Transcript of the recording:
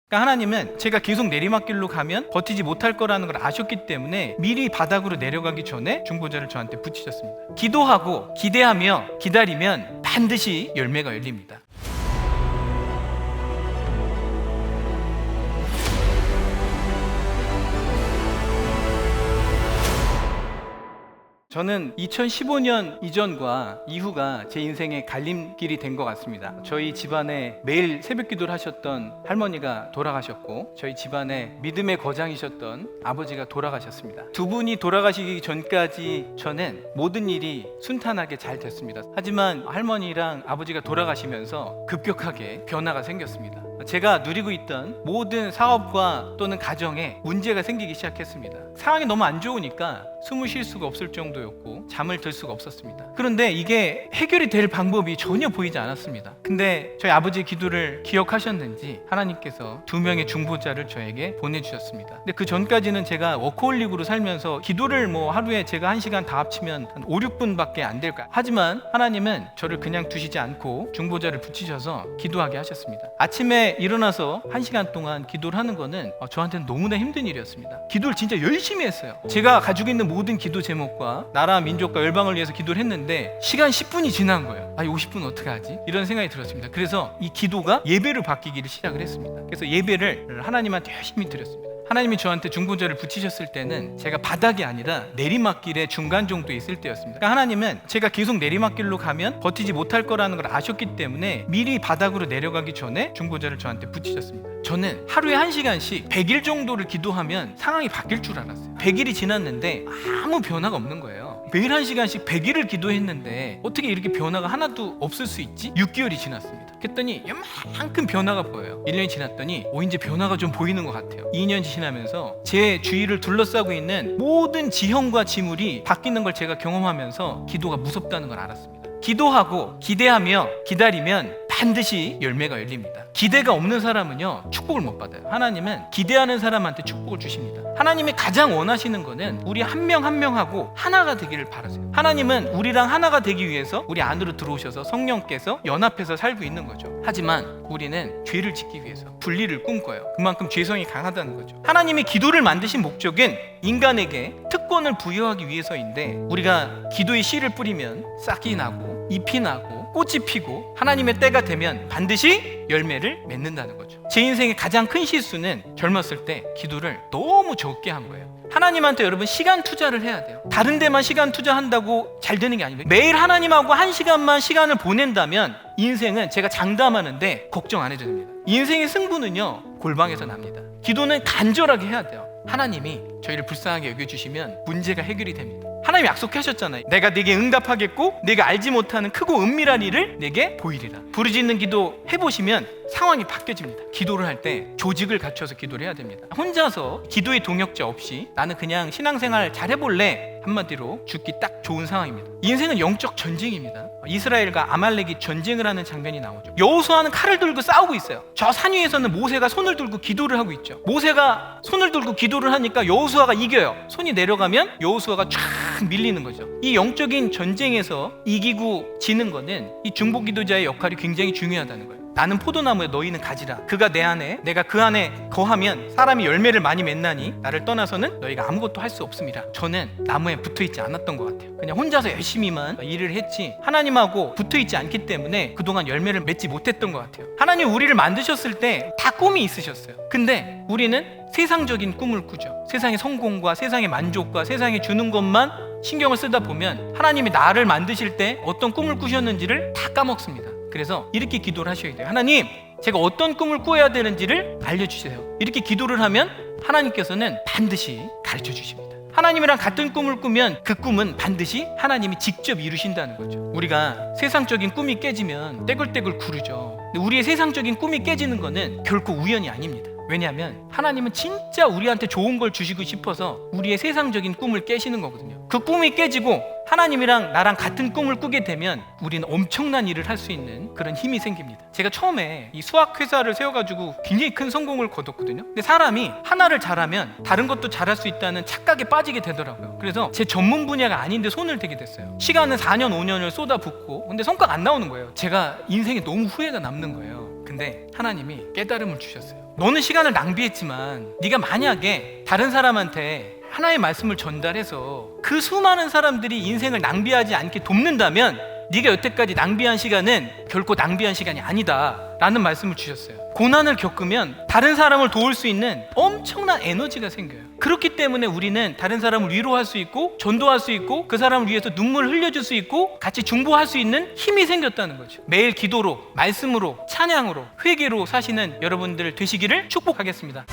그러니까 하나님은 제가 계속 내리막길로 가면 버티지 못할 거라는 걸 아셨기 때문에 미리 바닥으로 내려가기 전에 중보자를 저한테 붙이셨습니다. 기도하고 기대하며 기다리면 반드시 열매가 열립니다. 저는 2015년 이전과 이후가 제 인생의 갈림길이 된 것 같습니다. 저희 집안에 매일 새벽 기도를 하셨던 할머니가 돌아가셨고, 저희 집안에 믿음의 거장이셨던 아버지가 돌아가셨습니다. 두 분이 돌아가시기 전까지 저는 모든 일이 순탄하게 잘 됐습니다. 하지만 할머니랑 아버지가 돌아가시면서 급격하게 변화가 생겼습니다. 제가 누리고 있던 모든 사업과 또는 가정에 문제가 생기기 시작했습니다. 상황이 너무 안 좋으니까 숨을 쉴 수가 없을 정도였고 잠을 들 수가 없었습니다. 그런데 이게 해결이 될 방법이 전혀 보이지 않았습니다. 근데 저희 아버지의 기도를 기억하셨는지 하나님께서 2명의 중보자를 저에게 보내주셨습니다. 근데 그 전까지는 제가 워커홀릭으로 살면서 기도를 하루에 제가 1시간 다 합치면 한 5, 6분밖에 안 될까요? 하지만 하나님은 저를 그냥 두시지 않고 중보자를 붙이셔서 기도하게 하셨습니다. 아침에 일어나서 1시간 동안 기도를 하는 거는 저한테는 너무나 힘든 일이었습니다. 기도를 진짜 열심히 했어요. 제가 가지고 있는 모든 기도 제목과 나라, 민족과 열방을 위해서 기도를 했는데 시간 10분이 지난 거예요. 50분 어떻게 하지? 이런 생각이 들었습니다. 그래서 이 기도가 예배로 바뀌기를 시작을 했습니다. 그래서 예배를 하나님한테 열심히 드렸습니다. 하나님이 저한테 중보자를 붙이셨을 때는 제가 바닥이 아니라 내리막길의 중간 정도에 있을 때였습니다. 그러니까 하나님은 제가 계속 내리막길로 가면 버티지 못할 거라는 걸 아셨기 때문에 미리 바닥으로 내려가기 전에 중보자를 저한테 붙이셨습니다. 저는 하루에 1시간씩 100일 정도를 기도하면 상황이 바뀔 줄 알았어요. 100일이 지났는데 아무 변화가 없는 거예요. 매일 1시간씩 100일을 기도했는데 어떻게 이렇게 변화가 하나도 없을 수 있지? 6개월이 지났습니다. 그랬더니 요만큼 변화가 보여요. 1년이 지났더니 이제 변화가 좀 보이는 것 같아요. 2년이 지나면서 제 주위를 둘러싸고 있는 모든 지형과 지물이 바뀌는 걸 제가 경험하면서 기도가 무섭다는 걸 알았습니다. 기도하고 기대하며 기다리면 반드시 열매가 열립니다. 기대가 없는 사람은요 축복을 못 받아요. 하나님은 기대하는 사람한테 축복을 주십니다. 하나님이 가장 원하시는 거는 우리 한 명 한 명하고 하나가 되기를 바라세요. 하나님은 우리랑 하나가 되기 위해서 우리 안으로 들어오셔서 성령께서 연합해서 살고 있는 거죠. 하지만 우리는 죄를 짓기 위해서 분리를 꿈꿔요. 그만큼 죄성이 강하다는 거죠. 하나님이 기도를 만드신 목적은 인간에게 특권을 부여하기 위해서인데, 우리가 기도의 씨를 뿌리면 싹이 나고 잎이 나고 꽃이 피고 하나님의 때가 되면 반드시 열매를 맺는다는 거죠. 제 인생의 가장 큰 실수는 젊었을 때 기도를 너무 적게 한 거예요. 하나님한테 여러분 시간 투자를 해야 돼요. 다른 데만 시간 투자한다고 잘 되는 게 아닙니다. 매일 하나님하고 1시간만 시간을 보낸다면 인생은 제가 장담하는데 걱정 안 해도 됩니다. 인생의 승부는요 골방에서 납니다. 기도는 간절하게 해야 돼요. 하나님이 저희를 불쌍하게 여겨주시면 문제가 해결이 됩니다. 하나님 약속하셨잖아요. 내가 네게 응답하겠고 네가 알지 못하는 크고 은밀한 일을 내게 보이리라. 부르짖는 기도 해보시면 상황이 바뀌어집니다. 기도를 할 때 조직을 갖춰서 기도를 해야 됩니다. 혼자서 기도의 동역자 없이 나는 그냥 신앙생활 잘 해볼래, 한마디로 죽기 딱 좋은 상황입니다. 인생은 영적 전쟁입니다. 이스라엘과 아말렉이 전쟁을 하는 장면이 나오죠. 여호수아는 칼을 들고 싸우고 있어요. 저 산 위에서는 모세가 손을 들고 기도를 하고 있죠. 모세가 손을 들고 기도를 하니까 여호수아가 이겨요. 손이 내려가면 여호수아가 쫙 밀리는 거죠. 이 영적인 전쟁에서 이기고 지는 거는 이 중보기도자의 역할이 굉장히 중요하다는 거예요. 나는 포도나무에 너희는 가지라. 그가 내 안에 내가 그 안에 거하면 사람이 열매를 많이 맺나니 나를 떠나서는 너희가 아무것도 할 수 없습니다. 저는 나무에 붙어있지 않았던 것 같아요. 그냥 혼자서 열심히만 일을 했지 하나님하고 붙어있지 않기 때문에 그동안 열매를 맺지 못했던 것 같아요. 하나님 우리를 만드셨을 때 다 꿈이 있으셨어요. 근데 우리는 세상적인 꿈을 꾸죠. 세상의 성공과 세상의 만족과 세상에 주는 것만 신경을 쓰다 보면 하나님이 나를 만드실 때 어떤 꿈을 꾸셨는지를 다 까먹습니다. 그래서 이렇게 기도를 하셔야 돼요. 하나님, 제가 어떤 꿈을 꾸어야 되는지를 알려주세요. 이렇게 기도를 하면 하나님께서는 반드시 가르쳐 주십니다. 하나님이랑 같은 꿈을 꾸면 그 꿈은 반드시 하나님이 직접 이루신다는 거죠. 우리가 세상적인 꿈이 깨지면 떼굴떼굴 구르죠. 근데 우리의 세상적인 꿈이 깨지는 거는 결코 우연이 아닙니다. 왜냐하면 하나님은 진짜 우리한테 좋은 걸 주시고 싶어서 우리의 세상적인 꿈을 깨시는 거거든요. 그 꿈이 깨지고 하나님이랑 나랑 같은 꿈을 꾸게 되면 우리는 엄청난 일을 할 수 있는 그런 힘이 생깁니다. 제가 처음에 이 수학 회사를 세워가지고 굉장히 큰 성공을 거뒀거든요. 근데 사람이 하나를 잘하면 다른 것도 잘할 수 있다는 착각에 빠지게 되더라고요. 그래서 제 전문 분야가 아닌데 손을 대게 됐어요. 시간은 4년 5년을 쏟아붓고 근데 성과가 안 나오는 거예요. 제가 인생에 너무 후회가 남는 거예요. 근데 하나님이 깨달음을 주셨어요. 너는 시간을 낭비했지만 네가 만약에 다른 사람한테 하나의 말씀을 전달해서 그 수많은 사람들이 인생을 낭비하지 않게 돕는다면 네가 여태까지 낭비한 시간은 결코 낭비한 시간이 아니다 라는 말씀을 주셨어요. 고난을 겪으면 다른 사람을 도울 수 있는 엄청난 에너지가 생겨요. 그렇기 때문에 우리는 다른 사람을 위로할 수 있고 전도할 수 있고 그 사람을 위해서 눈물을 흘려줄 수 있고 같이 중보할 수 있는 힘이 생겼다는 거죠. 매일 기도로, 말씀으로, 찬양으로, 회개로 사시는 여러분들 되시기를 축복하겠습니다.